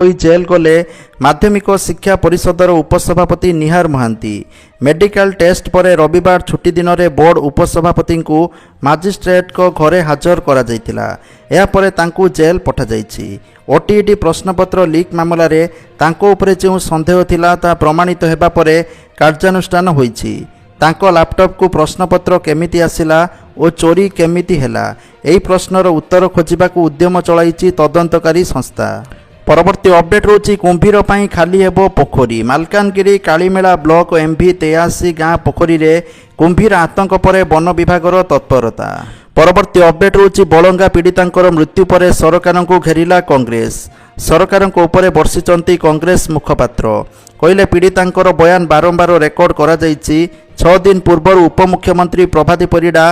ହୋଇ ଜେଲ୍ ଗଲେ ମାଧ୍ୟମିକ ଶିକ୍ଷା ପରିଷଦର ଉପସଭାପତି ନିହାର ମହାନ୍ତି। ମେଡିକାଲ ଟେଷ୍ଟ ପରେ ରବିବାର ଛୁଟି ଦିନରେ ବୋର୍ଡ ଉପସଭାପତିଙ୍କୁ ମାଜିଷ୍ଟ୍ରେଟଙ୍କ ଘରେ ହାଜର କରାଯାଇଥିଲା। ଏହାପରେ ତାଙ୍କୁ ଜେଲ୍ ପଠାଯାଇଛି। ଓଟିଇଟି ପ୍ରଶ୍ନପତ୍ର ଲିକ୍ ମାମଲାରେ ତାଙ୍କ ଉପରେ ଯେଉଁ ସନ୍ଦେହ ଥିଲା ତାହା ପ୍ରମାଣିତ ହେବା ପରେ କାର୍ଯ୍ୟାନୁଷ୍ଠାନ ହୋଇଛି। ତାଙ୍କ ଲାପଟପକୁ ପ୍ରଶ୍ନପତ୍ର କେମିତି ଆସିଲା ଓ ଚୋରି କେମିତି ହେଲା, ଏହି ପ୍ରଶ୍ନର ଉତ୍ତର ଖୋଜିବାକୁ ଉଦ୍ୟମ ଚଳାଇଛି ତଦନ୍ତକାରୀ ସଂସ୍ଥା। ପରବର୍ତ୍ତୀ ଅପଡେଟ୍ ହେଉଛି କୁମ୍ଭୀର ପାଇଁ ଖାଲି ହେବ ପୋଖରୀ। ମାଲକାନଗିରି କାଳିମେଳା ବ୍ଲକ MV 83 ଗାଁ ପୋଖରୀରେ କୁମ୍ଭୀର ଆତଙ୍କ ପରେ ବନ ବିଭାଗର ତତ୍ପରତା। ପରବର୍ତ୍ତୀ ଅପଡେଟ୍ ହେଉଛି ବଳଙ୍ଗା ପୀଡ଼ିତାଙ୍କର ମୃତ୍ୟୁ ପରେ ସରକାରଙ୍କୁ ଘେରିଲା କଂଗ୍ରେସ। ସରକାରଙ୍କ ଉପରେ ବର୍ଷିଛନ୍ତି କଂଗ୍ରେସ ମୁଖପାତ୍ର। କହିଲେ ପୀଡ଼ିତାଙ୍କର ବୟାନ ବାରମ୍ବାର ରେକର୍ଡ କରାଯାଇଛି। 6 ଦିନ ପୂର୍ବରୁ ଉପମୁଖ୍ୟମନ୍ତ୍ରୀ ପ୍ରଭାତୀ ପରିଡ଼ା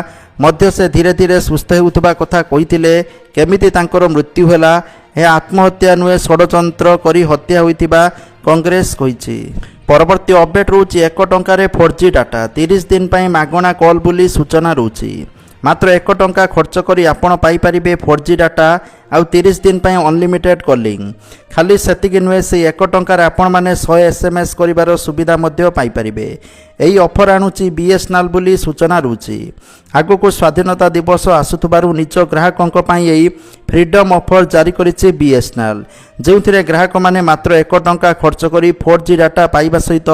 ମଧ୍ୟ ସେ ଧୀରେ ଧୀରେ ସୁସ୍ଥ ହେଉଥିବା କଥା କହିଥିଲେ। କେମିତି ତାଙ୍କର ମୃତ୍ୟୁ ହେଲା, ଏହା ଆତ୍ମହତ୍ୟା ନୁହେଁ ଷଡ଼ଯନ୍ତ୍ର କରି ହତ୍ୟା ହୋଇଥିବା କଂଗ୍ରେସ କହିଛି। ପରବର୍ତ୍ତୀ ଅପଡେଟ୍ ରହୁଛି 1 ଟଙ୍କାରେ 4G ଡାଟା 30 ଦିନ ପାଇଁ ମାଗଣା କଲ୍ ବୋଲି ସୂଚନା ରହୁଛି। ମାତ୍ର 1 ଟଙ୍କା ଖର୍ଚ୍ଚ କରି ଆପଣ ପାଇପାରିବେ 4G ଡାଟା ଆଉ 30 ଦିନ ପାଇଁ ଅନଲିମିଟେଡ୍ କଲିଂ। ଖାଲି ସେତିକି ନୁହେଁ, ସେହି 1 ଟଙ୍କାରେ ଆପଣମାନେ 100 SMS କରିବାର ସୁବିଧା ମଧ୍ୟ ପାଇପାରିବେ। ଏହି ଅଫର ଆଣୁଛି BSNL ବୋଲି ସୂଚନା ରହୁଛି। ଆଗକୁ ସ୍ୱାଧୀନତା ଦିବସ ଆସୁଥିବାରୁ ନିଜ ଗ୍ରାହକଙ୍କ ପାଇଁ ଏହି ଫ୍ରିଡମ୍ ଅଫର ଜାରି କରିଛି BSNL, ଯେଉଁଥିରେ ଗ୍ରାହକମାନେ ମାତ୍ର 1 ଟଙ୍କା ଖର୍ଚ୍ଚ କରି 4G ଡାଟା ପାଇବା ସହିତ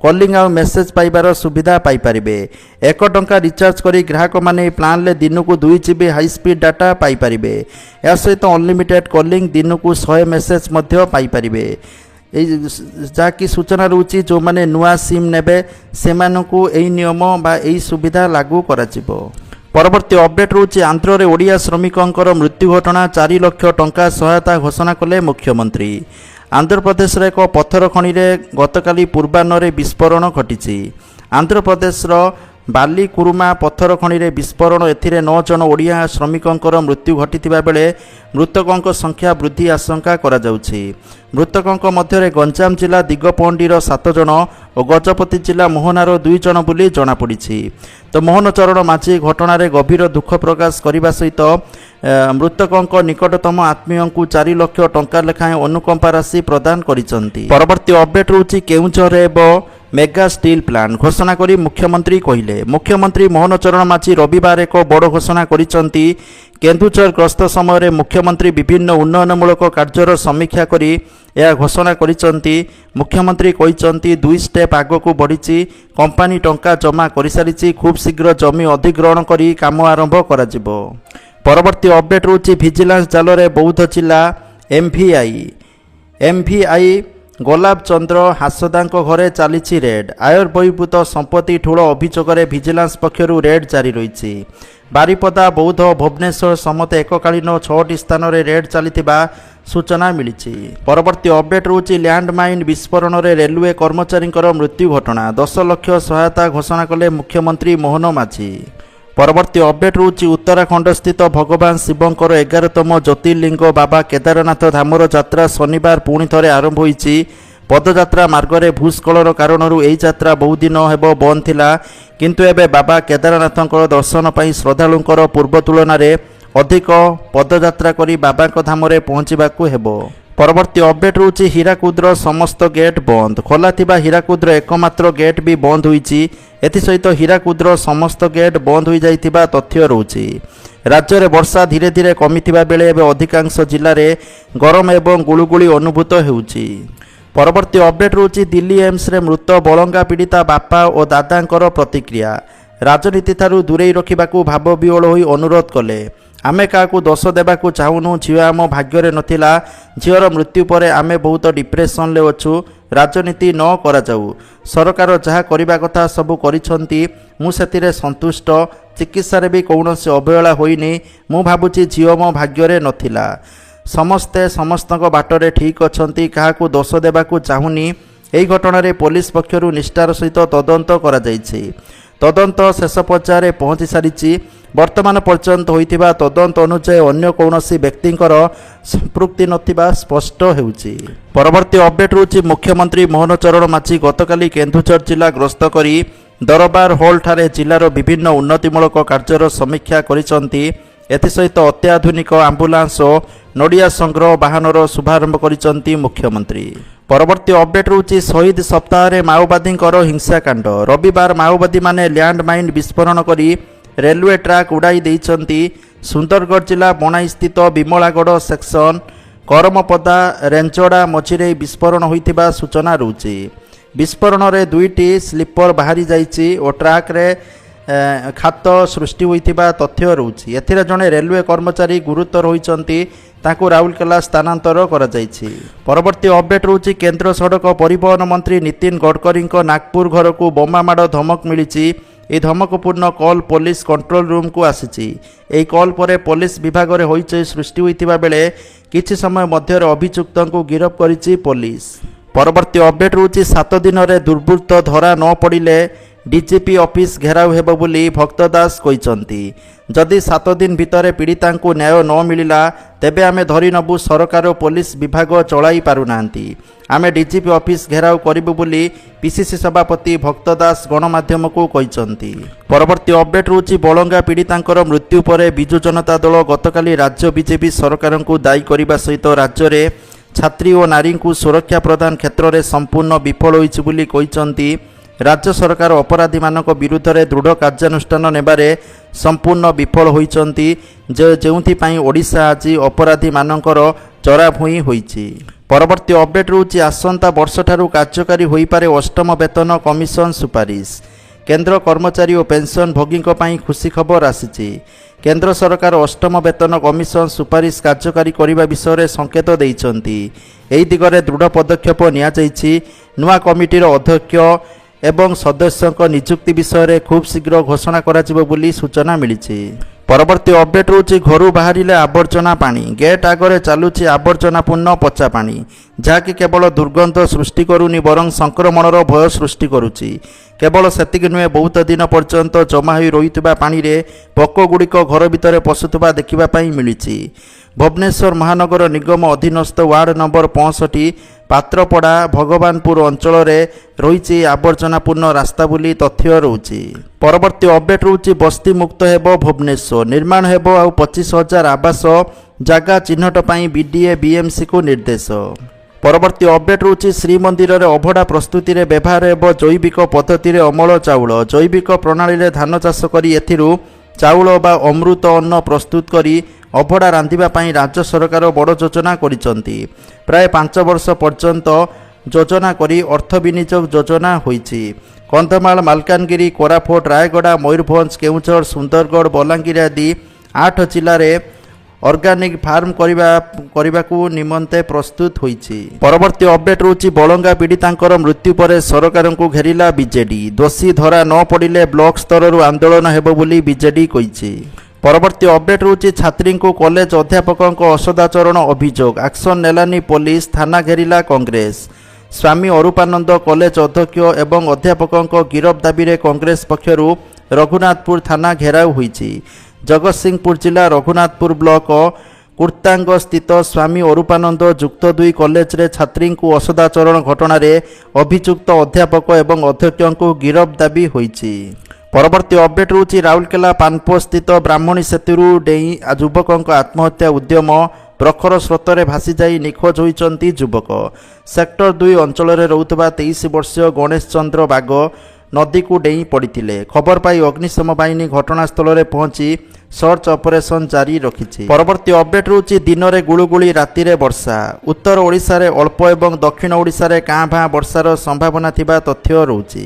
କଲିଂ ଆଉ ମେସେଜ ପାଇବାର ସୁବିଧା ପାଇପାରିବେ। 1 ଟଙ୍କା ରିଚାର୍ଜ କରି ଗ୍ରାହକମାନେ ଏହି ପ୍ଲାନ୍ରେ ଦିନକୁ 2 GB ହାଇସ୍ପିଡ୍ ଡାଟା ପାଇପାରିବେ। ଏହା ସହିତ ଅନଲିମିଟେଡ୍ କଲିଂ, ଦିନକୁ 100 ମେସେଜ ମଧ୍ୟ ପାଇପାରିବେ। এই ଯାହାକି ସୂଚନା ରହୁଛି ଯେଉଁମାନେ ନୂଆ ସିମ୍ ନେବେ ସେମାନଙ୍କୁ ଏହି ନିୟମ ବା ଏହି ସୁବିଧା ଲାଗୁ କରାଯିବ। ପରବର୍ତ୍ତୀ ଅପଡେଟ୍ ରହୁଛି ଆନ୍ଧ୍ରରେ ଓଡ଼ିଆ ଶ୍ରମିକଙ୍କର ମୃତ୍ୟୁ ଘଟଣା 4 ଲକ୍ଷ ଟଙ୍କା ସହାୟତା ଘୋଷଣା କଲେ ମୁଖ୍ୟମନ୍ତ୍ରୀ। ଆନ୍ଧ୍ରପ୍ରଦେଶର ଏକ ପଥର ଖଣିରେ ଗତକାଲି ପୂର୍ବାହ୍ନରେ ବିସ୍ଫୋରଣ ଘଟିଛି। ଆନ୍ଧ୍ରପ୍ରଦେଶର ବାଲିକୁରୁମା ପଥର ଖଣିରେ ବିସ୍ଫୋରଣ, ଏଥିରେ 9 ଜଣ ଓଡ଼ିଆ ଶ୍ରମିକଙ୍କର ମୃତ୍ୟୁ ଘଟିଥିବା ବେଳେ ମୃତକଙ୍କ ସଂଖ୍ୟା ବୃଦ୍ଧି ଆଶଙ୍କା କରାଯାଉଛି। ମୃତକଙ୍କ ମଧ୍ୟରେ ଗଞ୍ଜାମ ଜିଲ୍ଲା ଦିଗପହଣ୍ଡିର 7 ଜଣ ଓ ଗଜପତି ଜିଲ୍ଲା ମୋହନାର 2 ଜଣ ବୋଲି ଜଣାପଡ଼ିଛି। ତ ମୋହନ ଚରଣ ମାଝୀ ଘଟଣାରେ ଗଭୀର ଦୁଃଖ ପ୍ରକାଶ କରିବା ସହିତ ମୃତକଙ୍କ ନିକଟତମ ଆତ୍ମୀୟଙ୍କୁ 4 ଲକ୍ଷ ଟଙ୍କା ଲେଖାଏଁ ଅନୁକମ୍ପା ରାଶି ପ୍ରଦାନ କରିଛନ୍ତି। ପରବର୍ତ୍ତୀ ଅପଡେଟ୍ ରହୁଛି କେଉଁଝରରେ ହେବ মেগা স্টিল প্লান্ট ঘোষণা করে মুখ্যমন্ত্রী কহিলে। মুখ্যমন্ত্রী মোহন চরণ মাঝি রবিবার এক বড় ঘোষণা করেছেন। কেন্দুঝর গস্ত সময় মুখ্যমন্ত্রী বিভিন্ন উন্নয়নমূলক কার্যর সমীক্ষা করে ଏହା ଘୋଷଣା କରିଛନ୍ତି। ମୁଖ୍ୟମନ୍ତ୍ରୀ କହିଛନ୍ତି 2 ଷ୍ଟେପ୍ ଆଗକୁ ବଢ଼ିଛି। କମ୍ପାନୀ ଟଙ୍କା ଜମା କରିସାରିଛି। ଖୁବ୍ ଶୀଘ୍ର ଜମି ଅଧିଗ୍ରହଣ କରି କାମ ଆରମ୍ଭ କରାଯିବ। ପରବର୍ତ୍ତୀ ଅପଡେଟ୍ ରହୁଛି ଭିଜିଲାନ୍ସ ଜାଲରେ ବୌଦ୍ଧ ଜିଲ୍ଲା MVI ଗୋଲାପ ଚନ୍ଦ୍ର ହାସଦାଙ୍କ ଘରେ ଚାଲିଛି ରେଡ୍। ଆୟ ବହିର୍ଭୂତ ସମ୍ପତ୍ତି ଠୁଳ ଅଭିଯୋଗରେ ଭିଜିଲାନ୍ସ ପକ୍ଷରୁ ରେଡ୍ ଜାରି ରହିଛି। ବାରିପଦା, ବୌଦ୍ଧ, ଭୁବନେଶ୍ୱର ସମେତ ଏକକାଳୀନ 6ଟି ସ୍ଥାନରେ ରେଡ୍ ଚାଲିଥିବା ସୂଚନା ମିଳିଛି। ପରବର୍ତ୍ତୀ ଅପଡେଟ୍ ରହୁଛି ଲ୍ୟାଣ୍ଡ ମାଇନ୍ ବିସ୍ଫୋରଣରେ ରେଲୱେ କର୍ମଚାରୀଙ୍କର ମୃତ୍ୟୁ ଘଟଣା। 10 ଲକ୍ଷ ସହାୟତା ଘୋଷଣା କଲେ ମୁଖ୍ୟମନ୍ତ୍ରୀ ମୋହନ ମାଝୀ। ପରବର୍ତ୍ତୀ ଅପଡେଟ୍ ରହୁଛି ଉତ୍ତରାଖଣ୍ଡ ସ୍ଥିତ ଭଗବାନ ଶିବଙ୍କର 11ତମ ଜ୍ୟୋତିର୍ଲିଙ୍ଗ ବାବା କେଦାରନାଥ ଧାମର ଯାତ୍ରା ଶନିବାର ପୁଣି ଥରେ ଆରମ୍ଭ ହୋଇଛି। ପଦଯାତ୍ରା ମାର୍ଗରେ ଭୂସ୍ଖଳନ କାରଣରୁ ଏହି ଯାତ୍ରା ବହୁଦିନ ହେବ ବନ୍ଦ ଥିଲା, କିନ୍ତୁ ଏବେ ବାବା କେଦାରନାଥଙ୍କର ଦର୍ଶନ ପାଇଁ ଶ୍ରଦ୍ଧାଳୁଙ୍କର ପୂର୍ବ ତୁଳନାରେ ଅଧିକ ପଦଯାତ୍ରା କରି ବାବାଙ୍କ ଧାମରେ ପହଞ୍ଚିବାକୁ ହେବ। ପରବର୍ତ୍ତୀ ଅପଡେଟ୍ ରହୁଛି ହୀରାକୁଦର ସମସ୍ତ ଗେଟ୍ ବନ୍ଦ। ଖୋଲା ଥିବା ହୀରାକୁଦର ଏକମାତ୍ର ଗେଟ୍ ବି ବନ୍ଦ ହୋଇଛି। ଏଥିସହିତ ହୀରାକୁଦର ସମସ୍ତ ଗେଟ୍ ବନ୍ଦ ହୋଇଯାଇଥିବା ତଥ୍ୟ ରହୁଛି। ରାଜ୍ୟରେ ବର୍ଷା ଧୀରେ ଧୀରେ କମିଥିବା ବେଳେ ଏବେ ଅଧିକାଂଶ ଜିଲ୍ଲାରେ ଗରମ ଏବଂ ଗୁଳୁଗୁଳି ଅନୁଭୂତ ହେଉଛି। ପରବର୍ତ୍ତୀ ଅପଡେଟ୍ ରହୁଛି ଦିଲ୍ଲୀ ଏମ୍ସରେ ମୃତ ବଳଙ୍ଗା ପୀଡ଼ିତା ବାପା ଓ ଦାଦାଙ୍କର ପ୍ରତିକ୍ରିୟା। ରାଜନୀତିଠାରୁ ଦୂରେଇ ରଖିବାକୁ ଭାବ ବିହ୍ୱଳ ହୋଇ ଅନୁରୋଧ କଲେ। ଆମେ କାହାକୁ ଦୋଷ ଦେବାକୁ ଚାହୁଁନୁ। ଝିଅ ଆମ ଭାଗ୍ୟରେ ନଥିଲା। ଝିଅର ମୃତ୍ୟୁ ପରେ ଆମେ ବହୁତ ଡିପ୍ରେସନରେ ଅଛୁ। ରାଜନୀତି ନ କରାଯାଉ। ସରକାର ଯାହା କରିବା କଥା ସବୁ କରିଛନ୍ତି। ମୁଁ ସେଥିରେ ସନ୍ତୁଷ୍ଟ। ଚିକିତ୍ସାରେ ବି କୌଣସି ଅବହେଳା ହୋଇନି। ମୁଁ ଭାବୁଛି ଝିଅ ମୋ ଭାଗ୍ୟରେ ନଥିଲା। ସମସ୍ତେ ସମସ୍ତଙ୍କ ବାଟରେ ଠିକ୍ ଅଛନ୍ତି। କାହାକୁ ଦୋଷ ଦେବାକୁ ଚାହୁଁନି। ଏହି ଘଟଣାରେ ପୋଲିସ ପକ୍ଷରୁ ନିଷ୍ଠାର ସହିତ ତଦନ୍ତ କରାଯାଇଛି। ତଦନ୍ତ ଶେଷ ପର୍ଯ୍ୟାୟରେ ପହଞ୍ଚି ସାରିଛି। ବର୍ତ୍ତମାନ ପର୍ଯ୍ୟନ୍ତ ହୋଇଥିବା ତଦନ୍ତ ଅନୁଯାୟୀ ଅନ୍ୟ କୌଣସି ବ୍ୟକ୍ତିଙ୍କର ସମ୍ପୃକ୍ତି ନଥିବା ସ୍ପଷ୍ଟ ହେଉଛି। ପରବର୍ତ୍ତୀ ଅପଡେଟ୍ ରହୁଛି ମୁଖ୍ୟମନ୍ତ୍ରୀ ମୋହନ ଚରଣ ମାଝୀ ଗତକାଲି କେନ୍ଦୁଝର ଜିଲ୍ଲା ଗସ୍ତ କରି ଦରବାର ହଲ୍ଠାରେ ଜିଲ୍ଲାର ବିଭିନ୍ନ ଉନ୍ନତିମୂଳକ କାର୍ଯ୍ୟର ସମୀକ୍ଷା କରିଛନ୍ତି। ଏଥିସହିତ ଅତ୍ୟାଧୁନିକ ଆମ୍ବୁଲାନ୍ସ ଓ ନଡ଼ିଆ ସଂଗ୍ରହ ବାହନର ଶୁଭାରମ୍ଭ କରିଛନ୍ତି ମୁଖ୍ୟମନ୍ତ୍ରୀ। ପରବର୍ତ୍ତୀ ଅପଡେଟ୍ ହେଉଛି ଶହୀଦ ସପ୍ତାହରେ ମାଓବାଦୀଙ୍କର ହିଂସାକାଣ୍ଡ। ରବିବାର ମାଓବାଦୀମାନେ ଲ୍ୟାଣ୍ଡ ମାଇନ୍ ବିସ୍ଫୋରଣ କରି ରେଲୱେ ଟ୍ରାକ୍ ଉଡ଼ାଇ ଦେଇଛନ୍ତି। ସୁନ୍ଦରଗଡ଼ ଜିଲ୍ଲା ବଣାଇସ୍ଥିତ ବିମଳାଗଡ଼ ସେକ୍ସନ କରମପଦା ରେଞ୍ଜଡ଼ା ମଝିରେ ବିସ୍ଫୋରଣ ହୋଇଥିବା ସୂଚନା ରହୁଛି। ବିସ୍ଫୋରଣରେ 2ଟି ସ୍ଲିପର ବାହାରି ଯାଇଛି ଓ ଟ୍ରାକ୍ରେ ଖାତ ସୃଷ୍ଟି ହୋଇଥିବା ତଥ୍ୟ ରହୁଛି। ଏଥିରେ ଜଣେ ରେଲୱେ କର୍ମଚାରୀ ଗୁରୁତର ହୋଇଛନ୍ତି, ତାଙ୍କୁ ରାଉରକେଲା ସ୍ଥାନାନ୍ତର କରାଯାଇଛି। ପରବର୍ତ୍ତୀ ଅପଡେଟ୍ ରହୁଛି କେନ୍ଦ୍ର ସଡ଼କ ପରିବହନ ମନ୍ତ୍ରୀ ନୀତିନ ଗଡ଼କରୀଙ୍କ ନାଗପୁର ଘରକୁ ବୋମାମାଡ଼ ଧମକ ମିଳିଛି। ଏହି ଧମକପୂର୍ଣ୍ଣ କଲ୍ ପୋଲିସ କଣ୍ଟ୍ରୋଲ ରୁମ୍କୁ ଆସିଛି। ଏହି କଲ୍ ପରେ ପୋଲିସ ବିଭାଗରେ ହଇଚଇ ସୃଷ୍ଟି ହୋଇଥିବା ବେଳେ କିଛି ସମୟ ମଧ୍ୟରେ ଅଭିଯୁକ୍ତଙ୍କୁ ଗିରଫ କରିଛି ପୋଲିସ। ପରବର୍ତ୍ତୀ ଅପଡେଟ୍ ରହୁଛି 7 ଦିନରେ ଦୁର୍ବୃତ୍ତ ଧରା ନ ପଡ଼ିଲେ ଡିଜିପି ଅଫିସ ଘେରାଉ ହେବ ବୋଲି ଭକ୍ତ ଦାସ କହିଛନ୍ତି। ଯଦି 7 ଦିନ ଭିତରେ ପୀଡ଼ିତାଙ୍କୁ ନ୍ୟାୟ ନ ମିଳିଲା ତେବେ ଆମେ ଧରିନେବୁ ସରକାର ଓ ପୋଲିସ ବିଭାଗ ଚଳାଇ ପାରୁନାହାନ୍ତି। ଆମେ ଡିଜିପି ଅଫିସ ଘେରାଉ କରିବୁ ବୋଲି ପିସିସି ସଭାପତି ଭକ୍ତ ଦାସ ଗଣମାଧ୍ୟମକୁ କହିଛନ୍ତି। ପରବର୍ତ୍ତୀ ଅପଡେଟ୍ ରହୁଛି ବଳଙ୍ଗା ପୀଡ଼ିତାଙ୍କର ମୃତ୍ୟୁ ପରେ ବିଜୁ ଜନତା ଦଳ ଗତକାଲି ରାଜ୍ୟ ବିଜେପି ସରକାରଙ୍କୁ ଦାୟୀ କରିବା ସହିତ ରାଜ୍ୟରେ ଛାତ୍ରୀ ଓ ନାରୀଙ୍କୁ ସୁରକ୍ଷା ପ୍ରଦାନ କ୍ଷେତ୍ରରେ ସମ୍ପୂର୍ଣ୍ଣ ବିଫଳ ହୋଇଛି ବୋଲି କହିଛନ୍ତି। ରାଜ୍ୟ ସରକାର ଅପରାଧୀମାନଙ୍କ ବିରୁଦ୍ଧରେ ଦୃଢ଼ କାର୍ଯ୍ୟାନୁଷ୍ଠାନ ନେବାରେ ସମ୍ପୂର୍ଣ୍ଣ ବିଫଳ ହୋଇଛନ୍ତି, ଯେଉଁଥିପାଇଁ ଓଡ଼ିଶା ଆଜି ଅପରାଧୀମାନଙ୍କର ଚରାଭୂଇଁ ହୋଇଛି। ପରବର୍ତ୍ତୀ ଅପଡେଟ୍ ରହୁଛି ଆସନ୍ତା ବର୍ଷଠାରୁ କାର୍ଯ୍ୟକାରୀ ହୋଇପାରେ 8ମ ବେତନ କମିଶନ ସୁପାରିଶ। କେନ୍ଦ୍ର କର୍ମଚାରୀ ଓ ପେନ୍ସନ୍ ଭୋଗୀଙ୍କ ପାଇଁ ଖୁସି ଖବର ଆସିଛି। କେନ୍ଦ୍ର ସରକାର 8ମ ବେତନ କମିଶନ ସୁପାରିଶ କାର୍ଯ୍ୟକାରୀ କରିବା ବିଷୟରେ ସଂକେତ ଦେଇଛନ୍ତି। ଏହି ଦିଗରେ ଦୃଢ଼ ପଦକ୍ଷେପ ନିଆଯାଇଛି। ନୂଆ କମିଟିର ଅଧ୍ୟକ୍ଷ ଏବଂ ସଦସ୍ୟଙ୍କ ନିଯୁକ୍ତି ବିଷୟରେ ଖୁବ୍ ଶୀଘ୍ର ଘୋଷଣା କରାଯିବ ବୋଲି ସୂଚନା ମିଳିଛି। ପରବର୍ତ୍ତୀ ଅପଡେଟ୍ ରହୁଛି ଘରୁ ବାହାରିଲେ ଆବର୍ଜନା ପାଣି। ଗେଟ୍ ଆଗରେ ଚାଲୁଛି ଆବର୍ଜନାପୂର୍ଣ୍ଣ ପଚା ପାଣି, ଯାହାକି କେବଳ ଦୁର୍ଗନ୍ଧ ସୃଷ୍ଟି କରୁନି ବରଂ ସଂକ୍ରମଣର ଭୟ ସୃଷ୍ଟି କରୁଛି। କେବଳ ସେତିକି ନୁହେଁ, ବହୁତ ଦିନ ପର୍ଯ୍ୟନ୍ତ ଜମା ହୋଇ ରହିଥିବା ପାଣିରେ ପୋକଗୁଡ଼ିକ ଘର ଭିତରେ ପଶୁଥିବା ଦେଖିବା ପାଇଁ ମିଳିଛି। ଭୁବନେଶ୍ୱର ମହାନଗର ନିଗମ ଅଧୀନସ୍ଥ ୱାର୍ଡ ନମ୍ବର 65 ପାତ୍ରପଡ଼ା ଭଗବାନପୁର ଅଞ୍ଚଳରେ ରହିଛି ଆବର୍ଜନାପୂର୍ଣ୍ଣ ରାସ୍ତା ବୋଲି ତଥ୍ୟ ରହୁଛି। ପରବର୍ତ୍ତୀ ଅପଡେଟ୍ ରହୁଛି ବସ୍ତି ମୁକ୍ତ ହେବ ଭୁବନେଶ୍ୱର। ନିର୍ମାଣ ହେବ ଆଉ 25,000 ଆବାସ ଜାଗା ଚିହ୍ନଟ ପାଇଁ ବିଡିଏ ବିଏମ୍ସିକୁ ନିର୍ଦ୍ଦେଶ। ପରବର୍ତ୍ତୀ ଅପଡେଟ୍ ରହୁଛି ଶ୍ରୀମନ୍ଦିରରେ ଅଭଡ଼ା ପ୍ରସ୍ତୁତିରେ ବ୍ୟବହାର ହେବ ଜୈବିକ ପଦ୍ଧତିରେ ଅମଳ ଚାଉଳ। ଜୈବିକ ପ୍ରଣାଳୀରେ ଧାନ ଚାଷ କରି ଏଥିରୁ ଚାଉଳ ବା ଅମୃତ ଅନ୍ନ ପ୍ରସ୍ତୁତ କରି ଅଭଡ଼ା ରାନ୍ଧିବା ପାଇଁ ରାଜ୍ୟ ସରକାର ବଡ଼ ଯୋଜନା କରିଛନ୍ତି। ପ୍ରାୟ 5 ବର୍ଷ ପର୍ଯ୍ୟନ୍ତ ଯୋଜନା କରି ଅର୍ଥ ବିନିଯୋଗ ଯୋଜନା ହୋଇଛି। କନ୍ଧମାଳ, ମାଲକାନଗିରି, କୋରାପୁଟ, ରାୟଗଡ଼ା, ମୟୂରଭଞ୍ଜ, କେଉଁଝର, ସୁନ୍ଦରଗଡ଼, ବଲାଙ୍ଗୀର ଆଦି 8 ଜିଲ୍ଲାରେ ଅର୍ଗାନିକ୍ ଫାର୍ମ କରିବାକୁ ନିମନ୍ତେ ପ୍ରସ୍ତୁତ ହୋଇଛି। ପରବର୍ତ୍ତୀ ଅପଡେଟ୍ ରହୁଛି ବଳଙ୍ଗା ପୀଡ଼ିତାଙ୍କର ମୃତ୍ୟୁ ପରେ ସରକାରଙ୍କୁ ଘେରିଲା ବିଜେଡି। ଦୋଷୀ ଧରା ନ ପଡ଼ିଲେ ବ୍ଲକ ସ୍ତରରୁ ଆନ୍ଦୋଳନ ହେବ ବୋଲି ବିଜେଡି କହିଛି। ପରବର୍ତ୍ତୀ ଅପଡେଟ୍ ରହୁଛି ଛାତ୍ରୀଙ୍କୁ କଲେଜ ଅଧ୍ୟାପକଙ୍କ ଅସଦାଚରଣ ଅଭିଯୋଗ। ଆକ୍ସନ ନେଲାନି ପୋଲିସ, ଥାନା ଘେରିଲା କଂଗ୍ରେସ। ସ୍ୱାମୀ ଅରୂପାନନ୍ଦ କଲେଜ ଅଧ୍ୟକ୍ଷ ଏବଂ ଅଧ୍ୟାପକଙ୍କ ଗିରଫ ଦାବିରେ କଂଗ୍ରେସ ପକ୍ଷରୁ ରଘୁନାଥପୁର ଥାନା ଘେରାଉ ହୋଇଛି। ଜଗତସିଂହପୁର ଜିଲ୍ଲା ରଘୁନାଥପୁର ବ୍ଲକ କୁର୍ତ୍ତାଙ୍ଗ ସ୍ଥିତ ସ୍ୱାମୀ ଅରୂପାନନ୍ଦ ଯୁକ୍ତ 2 କଲେଜରେ ଛାତ୍ରୀଙ୍କୁ ଅସଦାଚରଣ ଘଟଣାରେ ଅଭିଯୁକ୍ତ ଅଧ୍ୟାପକ ଏବଂ ଅଧ୍ୟକ୍ଷଙ୍କୁ ଗିରଫ ଦାବି ହୋଇଛି। ପରବର୍ତ୍ତୀ ଅପଡେଟ୍ ରହୁଛି ରାଉରକେଲା ପାନପୋ ସ୍ଥିତ ବ୍ରାହ୍ମଣୀ ସେତୁରୁ ଡେଇଁ ଯୁବକଙ୍କ ଆତ୍ମହତ୍ୟା ଉଦ୍ୟମ। ପ୍ରଖର ସ୍ରୋତରେ ଭାସିଯାଇ ନିଖୋଜ ହୋଇଛନ୍ତି ଯୁବକ। ସେକ୍ଟର 2 ଅଞ୍ଚଳରେ ରହୁଥିବା 23 ବର୍ଷୀୟ ଗଣେଶ ଚନ୍ଦ୍ର ବାଗ ନଦୀକୁ ଡେଇଁ ପଡ଼ିଥିଲେ। ଖବର ପାଇ ଅଗ୍ନିଶମ ବାହିନୀ ଘଟଣାସ୍ଥଳରେ ପହଞ୍ଚି ସର୍ଚ୍ଚ ଅପରେସନ ଜାରି ରଖିଛି। ପରବର୍ତ୍ତୀ ଅପଡେଟ୍ ରହୁଛି ଦିନରେ ଗୁଳୁଗୁଳି, ରାତିରେ ବର୍ଷା। ଉତ୍ତର ଓଡ଼ିଶାରେ ଅଳ୍ପ ଏବଂ ଦକ୍ଷିଣ ଓଡ଼ିଶାରେ କାଁ ଭାଁ ବର୍ଷାର ସମ୍ଭାବନା ଥିବା ତଥ୍ୟ ରହୁଛି।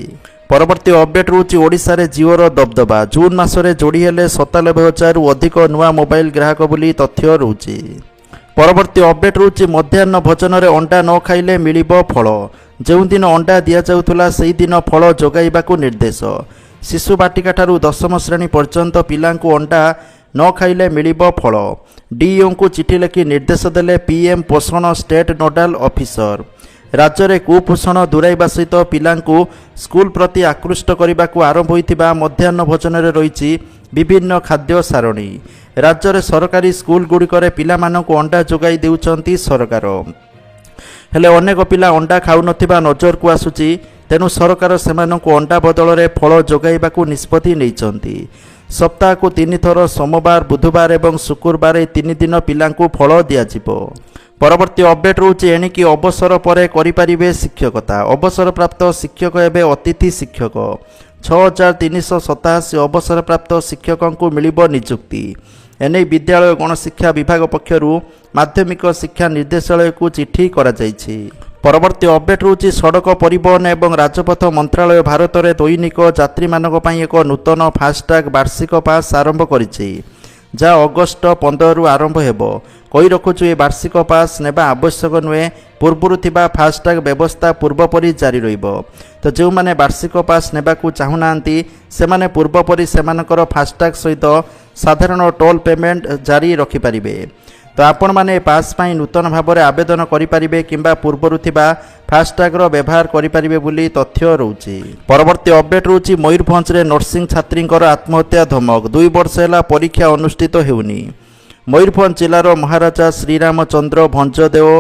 ପରବର୍ତ୍ତୀ ଅପଡେଟ୍ ରହୁଛି ଓଡ଼ିଶାରେ ଜିଓର ଦବଦବା। ଜୁନ୍ ମାସରେ ଯୋଡ଼ି ହେଲେ 97,000ରୁ ଅଧିକ ନୂଆ ମୋବାଇଲ ଗ୍ରାହକ ବୋଲି ତଥ୍ୟ ରହୁଛି। ପରବର୍ତ୍ତୀ ଅପଡେଟ୍ ରହୁଛି ମଧ୍ୟାହ୍ନ ଭୋଜନରେ ଅଣ୍ଡା ନ ଖାଇଲେ ମିଳିବ ଫଳ। ଯେଉଁଦିନ ଅଣ୍ଡା ଦିଆଯାଉଥିଲା ସେହିଦିନ ଫଳ ଯୋଗାଇବାକୁ ନିର୍ଦ୍ଦେଶ। ଶିଶୁ ବାଟିକାଠାରୁ 10ମ ଶ୍ରେଣୀ ପର୍ଯ୍ୟନ୍ତ ପିଲାଙ୍କୁ ଅଣ୍ଡା ନ ଖାଇଲେ ମିଳିବ ଫଳ। ଡିଇଓଙ୍କୁ ଚିଠି ଲେଖି ନିର୍ଦ୍ଦେଶ ଦେଲେ ପିଏମ୍ ପୋଷଣ ଷ୍ଟେଟ୍ ନୋଡାଲ ଅଫିସର। ରାଜ୍ୟରେ କୁପୋଷଣ ଦୂରାଇବା ସହିତ ପିଲାଙ୍କୁ ସ୍କୁଲ ପ୍ରତି ଆକୃଷ୍ଟ କରିବାକୁ ଆରମ୍ଭ ହୋଇଥିବା ମଧ୍ୟାହ୍ନ ଭୋଜନରେ ରହିଛି ବିଭିନ୍ନ ଖାଦ୍ୟ ସାରଣୀ। ରାଜ୍ୟରେ ସରକାରୀ ସ୍କୁଲଗୁଡ଼ିକରେ ପିଲାମାନଙ୍କୁ ଅଣ୍ଡା ଯୋଗାଇ ଦେଉଛନ୍ତି ସରକାର। ହେଲେ ଅନେକ ପିଲା ଅଣ୍ଡା ଖାଉନଥିବା ନଜରକୁ ଆସୁଛି। ତେଣୁ ସରକାର ସେମାନଙ୍କୁ ଅଣ୍ଡା ବଦଳରେ ଫଳ ଯୋଗାଇବାକୁ ନିଷ୍ପତ୍ତି ନେଇଛନ୍ତି। ସପ୍ତାହକୁ 3 ଥର ସୋମବାର ବୁଧବାର ଏବଂ ଶୁକ୍ରବାର ଏହି 3 ଦିନ ପିଲାଙ୍କୁ ଫଳ ଦିଆଯିବ। ପରବର୍ତ୍ତୀ ଅପଡେଟ୍ ରହୁଛି ଏଣିକି ଅବସର ପରେ କରିପାରିବେ ଶିକ୍ଷକତା। ଅବସରପ୍ରାପ୍ତ ଶିକ୍ଷକ ହେବେ ଅତିଥି ଶିକ୍ଷକ। 6387 ଅବସରପ୍ରାପ୍ତ ଶିକ୍ଷକଙ୍କୁ ମିଳିବ ନିଯୁକ୍ତି। ଏନେଇ ବିଦ୍ୟାଳୟ ଗଣଶିକ୍ଷା ବିଭାଗ ପକ୍ଷରୁ ମାଧ୍ୟମିକ ଶିକ୍ଷା ନିର୍ଦ୍ଦେଶାଳୟକୁ ଚିଠି କରାଯାଇଛି। ପରବର୍ତ୍ତୀ ଅପଡେଟ୍ ରହୁଛି ସଡ଼କ ପରିବହନ ଏବଂ ରାଜପଥ ମନ୍ତ୍ରାଳୟ ଭାରତରେ ଦୈନିକ ଯାତ୍ରୀମାନଙ୍କ ପାଇଁ ଏକ ନୂତନ ଫାସ୍ଟ୍ୟାଗ୍ ବାର୍ଷିକ ପାସ୍ ଆରମ୍ଭ କରିଛି, ଯାହା ଅଗଷ୍ଟ 15ରୁ ଆରମ୍ଭ ହେବ। କହି ରଖୁଛୁ ଏ ବାର୍ଷିକ ପାସ୍ ନେବା ଆବଶ୍ୟକ ନୁହେଁ। ପୂର୍ବରୁ ଥିବା ଫାସ୍ଟ୍ୟାଗ୍ ବ୍ୟବସ୍ଥା ପୂର୍ବପରି ଜାରି ରହିବ। ତ ଯେଉଁମାନେ ବାର୍ଷିକ ପାସ୍ ନେବାକୁ ଚାହୁଁନାହାନ୍ତି ସେମାନେ ପୂର୍ବପରି ସେମାନଙ୍କର ଫାସ୍ଟ୍ୟାଗ୍ ସହିତ ସାଧାରଣ ଟୋଲ୍ ପେମେଣ୍ଟ ଜାରି ରଖିପାରିବେ। ତ ଆପଣମାନେ ଏ ପାସ୍ ପାଇଁ ନୂତନ ଭାବରେ ଆବେଦନ କରିପାରିବେ କିମ୍ବା ପୂର୍ବରୁ ଥିବା ଫାସ୍ଟ୍ୟାଗ୍ର ବ୍ୟବହାର କରିପାରିବେ ବୋଲି ତଥ୍ୟ ରହୁଛି। ପରବର୍ତ୍ତୀ ଅପଡେଟ୍ ରହୁଛି ମୟୂରଭଞ୍ଜରେ ନର୍ସିଂ ଛାତ୍ରୀଙ୍କର ଆତ୍ମହତ୍ୟା ଧମକ। 2 ବର୍ଷ ହେଲା ପରୀକ୍ଷା ଅନୁଷ୍ଠିତ ହେଉନି। ମୟୂରଭଞ୍ଜ ଜିଲ୍ଲାର ମହାରାଜା ଶ୍ରୀରାମଚନ୍ଦ୍ର ଭଞ୍ଜଦେଓ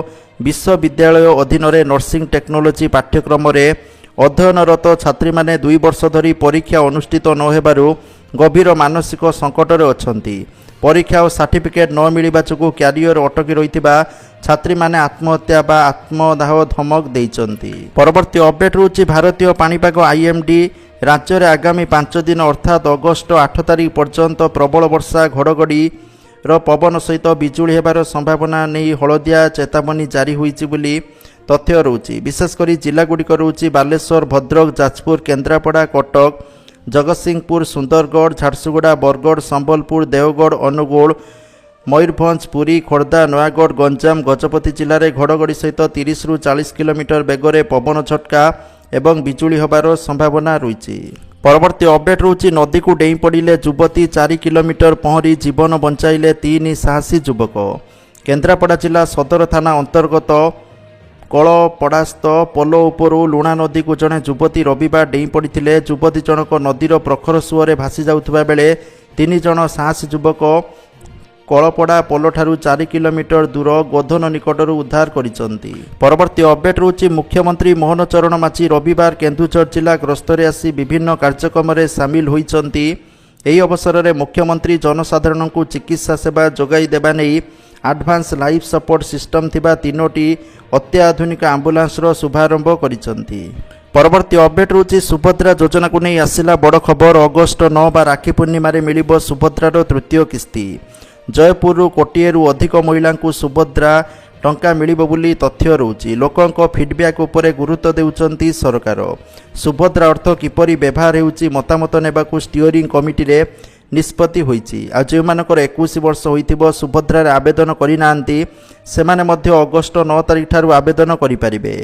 ବିଶ୍ୱବିଦ୍ୟାଳୟ ଅଧୀନରେ ନର୍ସିଂ ଟେକ୍ନୋଲୋଜି ପାଠ୍ୟକ୍ରମରେ ଅଧ୍ୟୟନରତ ଛାତ୍ରୀମାନେ 2 ବର୍ଷ ଧରି ପରୀକ୍ଷା ଅନୁଷ୍ଠିତ ନ ହେବାରୁ ଗଭୀର ମାନସିକ ସଙ୍କଟରେ ଅଛନ୍ତି। ପରୀକ୍ଷା ଓ ସାର୍ଟିଫିକେଟ୍ ନ ମିଳିବା ଯୋଗୁଁ କ୍ୟାରିୟର ଅଟକି ରହିଥିବା ଛାତ୍ରୀମାନେ ଆତ୍ମହତ୍ୟା ବା ଆତ୍ମଦାହ ଧମକ ଦେଇଛନ୍ତି। ପରବର୍ତ୍ତୀ ଅପଡେଟ୍ ରହୁଛି ଭାରତୀୟ ପାଣିପାଗ IMD ରାଜ୍ୟରେ ଆଗାମୀ 5 ଦିନ ଅର୍ଥାତ୍ ଅଗଷ୍ଟ 8 ତାରିଖ ପର୍ଯ୍ୟନ୍ତ ପ୍ରବଳ ବର୍ଷା ଘଡ଼ଘଡ଼ିର ପବନ ସହିତ ବିଜୁଳି ହେବାର ସମ୍ଭାବନା ନେଇ ହଳଦିଆ ଚେତାବନୀ ଜାରି ହୋଇଛି ବୋଲି ତଥ୍ୟ ରହୁଛି। ବିଶେଷ କରି ଜିଲ୍ଲାଗୁଡ଼ିକ ରହୁଛି ବାଲେଶ୍ୱର, ଭଦ୍ରକ, ଯାଜପୁର, କେନ୍ଦ୍ରାପଡ଼ା, କଟକ, ଜଗତସିଂହପୁର, ସୁନ୍ଦରଗଡ଼, ଝାରସୁଗୁଡ଼ା, ବରଗଡ଼, ସମ୍ବଲପୁର, ଦେଓଗଡ଼, ଅନୁଗୁଳ, ମୟୂରଭଞ୍ଜ, ପୁରୀ, ଖୋର୍ଦ୍ଧା, ନୟାଗଡ଼, ଗଞ୍ଜାମ, ଗଜପତି ଜିଲ୍ଲାରେ ଘଡ଼ଘଡ଼ି ସହିତ 30ରୁ 40 କିଲୋମିଟର ବେଗରେ ପବନ ଝଟକା ଏବଂ ବିଜୁଳି ହେବାର ସମ୍ଭାବନା ରହିଛି। ପରବର୍ତ୍ତୀ ଅପଡେଟ୍ ରହୁଛି ନଦୀକୁ ଡେଇଁ ପଡ଼ିଲେ ଯୁବତୀ, 4 କିଲୋମିଟର ପହଁରି ଜୀବନ ବଞ୍ଚାଇଲେ 3 ସାହସୀ ଯୁବକ। କେନ୍ଦ୍ରାପଡ଼ା ଜିଲ୍ଲା ସଦର ଥାନା ଅନ୍ତର୍ଗତ କଳପଡ଼ାସ୍ଥ ପୋଲ ଉପରୁ ଲୁଣା ନଦୀକୁ ଜଣେ ଯୁବତୀ ରବିବାର ଡେଇଁ ପଡ଼ିଥିଲେ। ଯୁବତୀ ଜଣକ ନଦୀର ପ୍ରଖର ସୁଅରେ ଭାସି ଯାଉଥିବା ବେଳେ 3 ଜଣ ସାହସୀ ଯୁବକ କଳପଡ଼ା ପୋଲଠାରୁ 4 କିଲୋମିଟର ଦୂର ଗୋଧନ ନିକଟରୁ ଉଦ୍ଧାର କରିଛନ୍ତି। ପରବର୍ତ୍ତୀ ଅପଡେଟ୍ ରହୁଛି ମୁଖ୍ୟମନ୍ତ୍ରୀ ମୋହନ ଚରଣ ମାଝୀ ରବିବାର କେନ୍ଦୁଝର ଜିଲ୍ଲା ଗସ୍ତରେ ଆସି ବିଭିନ୍ନ କାର୍ଯ୍ୟକ୍ରମରେ ସାମିଲ ହୋଇଛନ୍ତି। ଏହି ଅବସରରେ ମୁଖ୍ୟମନ୍ତ୍ରୀ ଜନସାଧାରଣଙ୍କୁ ଚିକିତ୍ସା ସେବା ଯୋଗାଇ ଦେବା ନେଇ ଆଡଭାନ୍ସ ଲାଇଫ୍ ସପୋର୍ଟ ସିଷ୍ଟମ ଥିବା 3ଟି ଅତ୍ୟାଧୁନିକ ଆମ୍ବୁଲାନ୍ସର ଶୁଭାରମ୍ଭ କରିଛନ୍ତି। ପରବର୍ତ୍ତୀ ଅପଡେଟ୍ ରହୁଛି ସୁଭଦ୍ରା ଯୋଜନାକୁ ନେଇ ଆସିଲା ବଡ଼ ଖବର। ଅଗଷ୍ଟ 9 ବା ରାକ୍ଷୀ ପୂର୍ଣ୍ଣିମାରେ ମିଳିବ ସୁଭଦ୍ରାର ତୃତୀୟ କିସ୍ତି। ଜୟପୁରରୁ କୋଟିଏରୁ ଅଧିକ ମହିଳାଙ୍କୁ ସୁଭଦ୍ରା ଟଙ୍କା ମିଳିବ ବୋଲି ତଥ୍ୟ ରହୁଛି। ଲୋକଙ୍କ ଫିଡବ୍ୟାକ୍ ଉପରେ ଗୁରୁତ୍ୱ ଦେଉଛନ୍ତି ସରକାର। ସୁଭଦ୍ରା ଅର୍ଥ କିପରି ବ୍ୟବହାର ହେଉଛି ମତାମତ ନେବାକୁ ଷ୍ଟିଅରିଂ କମିଟିରେ ନିଷ୍ପତ୍ତି ହୋଇଛି। ଆଉ ଯେଉଁମାନଙ୍କର 21 ବର୍ଷ ହୋଇଥିବ ସୁଭଦ୍ରାରେ ଆବେଦନ କରିନାହାନ୍ତି ସେମାନେ ମଧ୍ୟ ଅଗଷ୍ଟ 9 ତାରିଖ ଠାରୁ ଆବେଦନ କରିପାରିବେ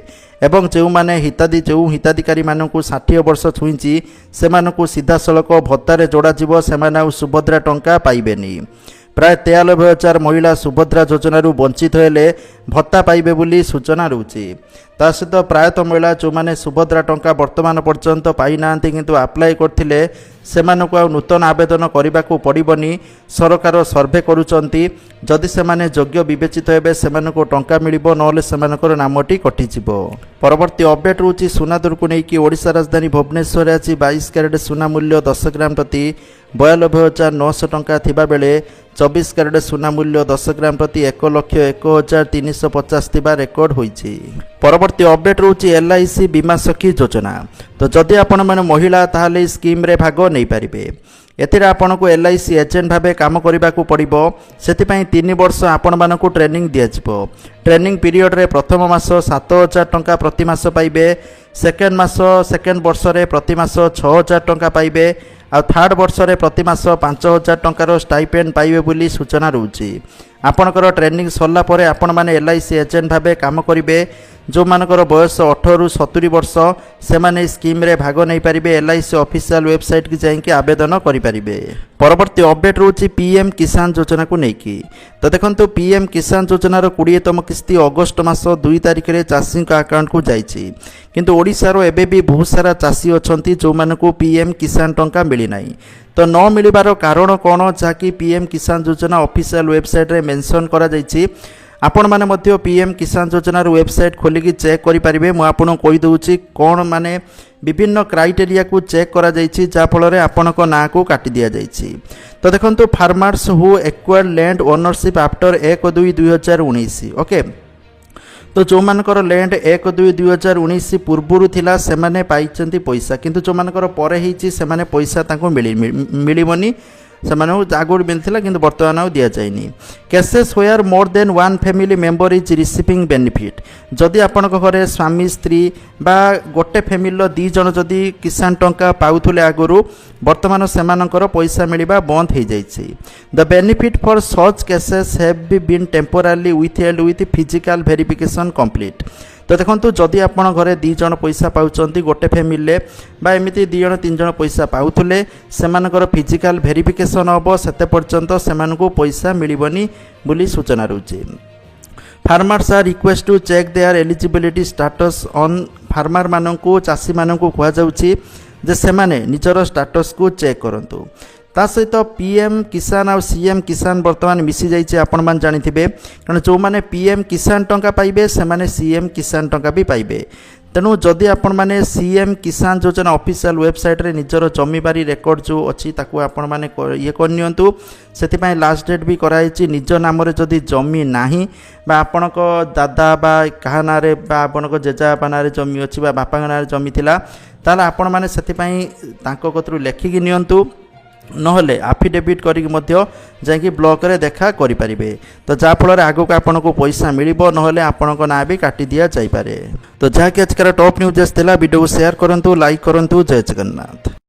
ଏବଂ ଯେଉଁ ହିତାଧିକାରୀମାନଙ୍କୁ 60 ବର୍ଷ ଛୁଇଁଛି ସେମାନଙ୍କୁ ସିଧାସଳଖ ଭତ୍ତାରେ ଯୋଡ଼ାଯିବ। ସେମାନେ ଆଉ ସୁଭଦ୍ରା ଟଙ୍କା ପାଇବେନି। ପ୍ରାୟ 93,000 ମହିଳା ସୁଭଦ୍ରା ଯୋଜନାରୁ ବଞ୍ଚିତ ହେଲେ ଭତ୍ତା ପାଇବେ ବୋଲି ସୂଚନା ରହୁଛି। ତା ସହିତ ପ୍ରାୟତଃ ମହିଳା ଯେଉଁମାନେ ସୁଭଦ୍ରା ଟଙ୍କା ବର୍ତ୍ତମାନ ପର୍ଯ୍ୟନ୍ତ ପାଇନାହାନ୍ତି କିନ୍ତୁ ଆପ୍ଲାଏ କରିଥିଲେ ସେମାନଙ୍କୁ ଆଉ ନୂତନ ଆବେଦନ କରିବାକୁ ପଡ଼ିବନି। ସରକାର ସର୍ଭେ କରୁଛନ୍ତି। ଯଦି ସେମାନେ ଯୋଗ୍ୟ ବିବେଚିତ ହେବେ ସେମାନଙ୍କୁ ଟଙ୍କା ମିଳିବ, ନହେଲେ ସେମାନଙ୍କର ନାମଟି କଟିଯିବ। ପରବର୍ତ୍ତୀ ଅପଡେଟ୍ ରହୁଛି ସୁନା ଦରକୁ ନେଇକି ଓଡ଼ିଶା ରାଜଧାନୀ ଭୁବନେଶ୍ୱରରେ ଆଜି 22 କ୍ୟାରେଟ୍ ସୁନା ମୂଲ୍ୟ 10 ଗ୍ରାମ ପ୍ରତି 92,900 ଟଙ୍କା ଥିବାବେଳେ 24 କ୍ୟାରେଟ୍ ସୁନା ମୂଲ୍ୟ 10 ଗ୍ରାମ ପ୍ରତି 1,01,350 ଥିବା ରେକର୍ଡ ହୋଇଛି। ପରବର୍ତ୍ତୀ ଅପଡେଟ୍ ରହୁଛି LIC ବୀମା ସଖୀ ଯୋଜନା। ତ ଯଦି ଆପଣମାନେ ମହିଳା ତାହେଲେ ଏହି ସ୍କିମ୍ରେ ଭାଗ ନେଇପାରିବେ। ଏଥିରେ ଆପଣଙ୍କୁ LIC ଏଜେଣ୍ଟ ଭାବେ କାମ କରିବାକୁ ପଡ଼ିବ। ସେଥିପାଇଁ 3 ବର୍ଷ ଆପଣମାନଙ୍କୁ ଟ୍ରେନିଂ ଦିଆଯିବ। ଟ୍ରେନିଂ ପିରିୟଡ଼ରେ ପ୍ରଥମ ମାସ 7,000 ଟଙ୍କା ପ୍ରତି ମାସ ପାଇବେ। ସେକେଣ୍ଡ ବର୍ଷରେ ପ୍ରତି ମାସ 6,000 ଟଙ୍କା ପାଇବେ। ଆଉ ଥାର୍ଡ଼ ବର୍ଷରେ ପ୍ରତି ମାସ 5,000 ଟଙ୍କାର ଷ୍ଟାଇପେଣ୍ଡ ପାଇବେ ବୋଲି ସୂଚନା ରହୁଛି। ଆପଣଙ୍କର ଟ୍ରେନିଂ ସରିଲା ପରେ ଆପଣମାନେ LIC ଏଜେଣ୍ଟ ଭାବେ କାମ କରିବେ। ଯେଉଁମାନଙ୍କର ବୟସ 18ରୁ 70 ବର୍ଷ ସେମାନେ ଏହି ସ୍କିମ୍ରେ ଭାଗ ନେଇପାରିବେ। LIC ଅଫିସିଆଲ ୱେବସାଇଟ୍କି ଯାଇକି ଆବେଦନ କରିପାରିବେ। ପରବର୍ତ୍ତୀ ଅପଡେଟ୍ ରହୁଛି PM କିଷାନ ଯୋଜନାକୁ ନେଇକି। ତ ଦେଖନ୍ତୁ PM କିଷାନ ଯୋଜନାର 20ତମ କିସ୍ତି ଅଗଷ୍ଟ ମାସ 2 ତାରିଖରେ ଚାଷୀଙ୍କ ଆକାଉଣ୍ଟକୁ ଯାଇଛି। କିନ୍ତୁ ଓଡ଼ିଶାର ଏବେ ବି ବହୁତ ସାରା ଚାଷୀ ଅଛନ୍ତି ଯେଉଁମାନଙ୍କୁ PM କିଷାନ ଟଙ୍କା ମିଳିନାହିଁ। ତ ନ ମିଳିବାର କାରଣ କ'ଣ, ଯାହାକି PM କିଷାନ ଯୋଜନା ଅଫିସିଆଲ ୱେବସାଇଟ୍ରେ ମେନସନ୍ କରାଯାଇଛି। आपण माने मध्य पीएम किसान योजनार वेबसाइट खोलिकी चेक करेंगे। मुझे आपको कहीदे कौन माने विभिन्न क्राइटेरिया को चेक करा जाइछि जा फल आपण ना को काटी दिया जाइछि। तो देखंतु farmers who acquired land ownership after 1/2/2019 okay. तो जो मानकर लैंड 1/2/2019 पूर्वर थिला से माने पाइचंती पैसा, किंतु जो मानकर परे हिची से माने पैसा ताको मिलिबनी से आगुड़ मिलता कि बर्तमान आउ दि जाए। Cases where more than one family member is receiving benefit, जदि आपण घरे स्वामी स्त्री बा गोटे फैमिली दी जन जदि किसान टंका पाउथुले आगुरु बर्तमान सेमानकर पैसा मिलवा बंद हो जाइछि। The benefit for such cases have been temporary withheld with physical verification complete. तो देखो जदि आपण घरे दी जन पैसा पाउचंती गोटे फैमिली बा एमती दी जन तीन जन पैसा पाउथुले सेमानकर फिजिकल वेरिफिकेशन हम सेते पर्यंत सेमानकु पैसा मिलिबनी बोली सूचना रहउछि। Farmers are request to check their eligibility status on farmer मानकु चाषी मानकु कहा जाउछि जे सेमाने निजर स्टाटस को चेक करंतु। ता सहित पीएम किसान और सीएम किसान वर्तमान मिसी जाइए आपण मान जानिथिबे, कारण जो माने पीएम किसान टंका पाइबे से माने सीएम किसान टंका भी पाइबे। तेणु जदि आपण माने सीएम किसान योजना ऑफिशियल वेबसाइट रे निजर जमीबारी रेकर्ड जो अच्छी ताकू आपण माने ये करनियंतु। सेतिपय लास्ट डेट भी कराइछि निज नाम रे जदि जमी नाही बा आपणक दादा बा काहा ना रे बा आपणक जेजाबा ना रे जमी अछि बा बापा ना रे जमी थिला ताले आपण माने सेतिपय तांको कतरु लेखिकी नियंतु, नहले आफिडेविट करिक मध्य जाइए ब्लॉक रे देखा करि परिबे। तो जाफल आगो को आपन को पैसा मिलिबो, नहले आपन को ना भी काटी दिया जाई पारे। तो जहाँकि आजकल टॉप न्यूज आसला वीडियो को शेयर करंतु, लाइक करंतु। जय जगन्नाथ।